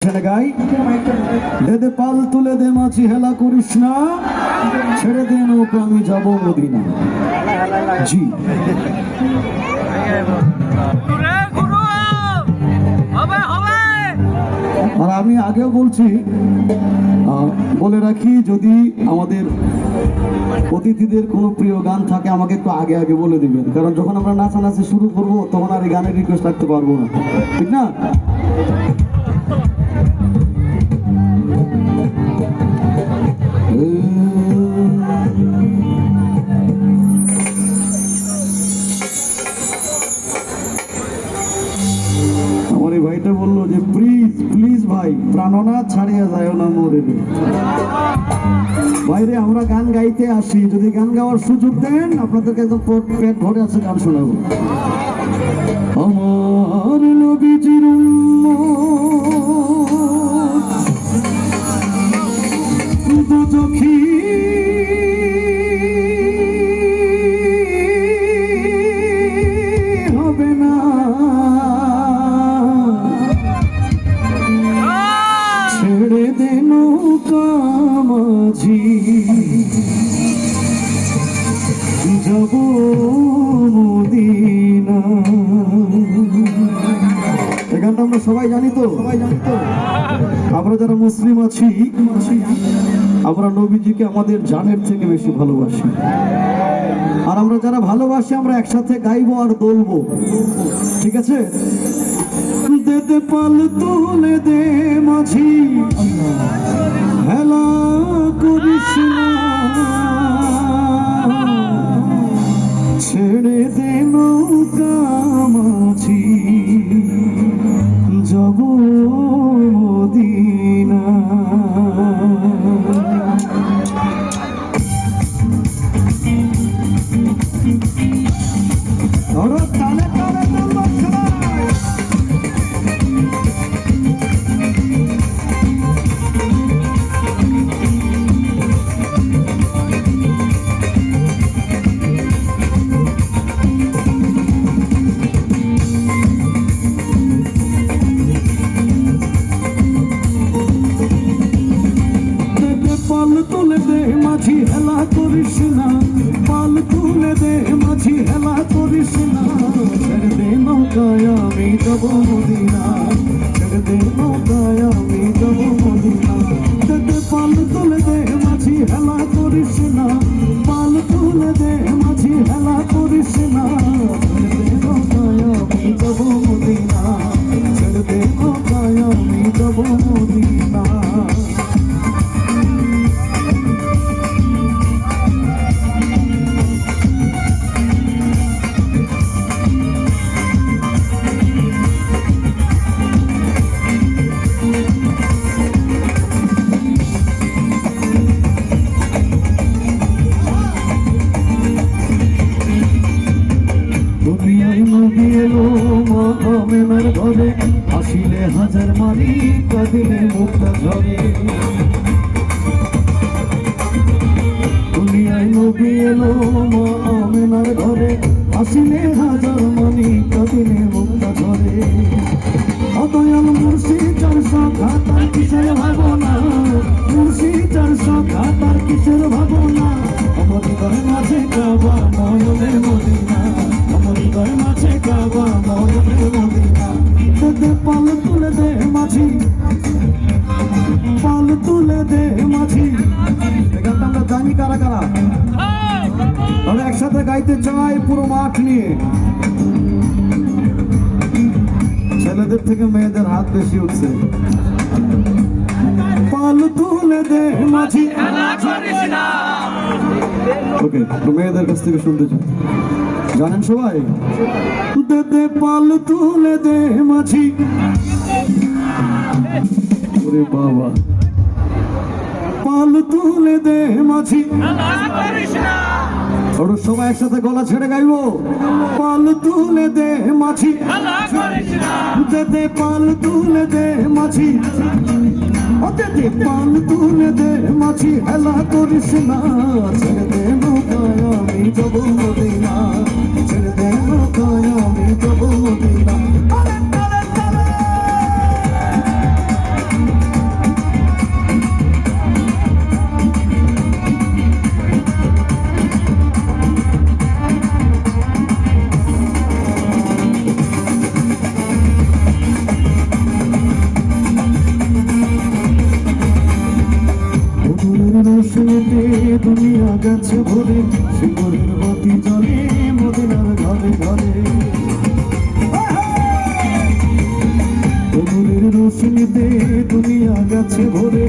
ছেড়ে গাই। দে দে পাল তুলে দে মাঝি হেলা করিস না, ছেড়ে দে নৌকা আমি যাবো মদিনা। জি আর আমি আগেও বলছি, বলে রাখি, যদি আমাদের অতিথিদের কোনো প্রিয় গান থাকে আমাকে একটু আগে আগে বলে দিবেন, কারণ যখন আমরা নাচানাচি শুরু করব তখন আর এই গানের রিকোয়েস্ট রাখতে পারবো না, ঠিক না? আমার এই ভাইটা বললো যে প্লিজ প্লিজ ভাই, প্রাণনাথ ছাড়িয়া যায় না মোরে। বাইরে আমরা গান গাইতে আসি, যদি গান গাওয়ার সুযোগ দেন আপনাদেরকে একদম পেট ভরে আছে গান শোনাবো। আমার নবীজির দুঃখী হবে না, ছেড়ে দে নৌকা মাঝি যাব মদিনা। এই গানটা আমরা সবাই জানি তো? আমরা যারা মুসলিম আছি আমরা নবীজিকে আমাদের জানের থেকে বেশি ভালোবাসি, আর আমরা যারা ভালোবাসি আমরা একসাথে গাইবো আর দোলবো, ঠিক আছে? দে দে পাল তুলে দে মাঝি হেলা করিস না, ছেড়ে দে নৌকা মাঝি যাব মদিনা। তালে তালে পাল তুলে দে মাঝি হেলা করিস না, পাল তুলে দে মাঝি হেলা করিস না, ছেড়ে দে নৌকায় আমি যাব মদিনা, ছেড়ে দে নৌকায় আমি যাব মদিনা। দে দে পাল তুলে দে মাঝি হেলা করিস না, পাল তুলে দে মাঝি হেলা করিস না, ছেড়ে দে নৌকায় আমি যাব মদিনা, ছেড়ে দে নৌকায় আমি যাব মদিনা। আমেনার ঘরে আসিলে হাজার মারি, কাঁদিলে মুক্তা ঝরে। দুনিয়ায় নবী এলো মা আমেনার ঘরে, আসিলে হাজার মানি, কাঁদিলে মুক্তা ঝরে। অদয়াল মুর্শিদ 400 খাতার কিসের ভাবনা, মুর্শিদ 400 খাতার কিসের ভাবনা, আমার হৃদয় মাঝে কাবা নয়নের মদিনা, আমার হৃদয় মাঝে কাবা নয়নের মদিনা। দে পাল তুলে দে মাঝি, পাল তুলে দে মাঝি। এখানটা আমরা জানি কারা কারা, আমরা একসাথে গাইতে চাই পুরো মাঠ নিয়ে। ছেলেদের থেকে মেয়েদের হাত বেশি উঠছে। পাল তুলে দে মাঝি, ওকে, তো মেয়েদের কাছ থেকে শুনতে চাই, জানেন সবাই? দে দে পাল তুলে দে মাঝি, ওরে বাবা, পাল তুলে দে মাঝি। ওর সবাই একসাথে গলা ছেড়ে গাইবো। পাল তুলে দে মাঝি, দে দে পাল তুলে দে মাঝি, দে দে পাল তুলে দে মাঝি হেলা করিস না, ছেড়ে দে নৌকায় আমি যাব মদিনা, ছেড়ে দে নৌকায় আমি যাব মদিনা। রোশনীতে দুনিয়া গেছে ভরে, শিকড়ের বাতি জ্বলে মদিনার ঘরে ঘরে। নূরের রোশনীতে দুনিয়া গেছে ভরে,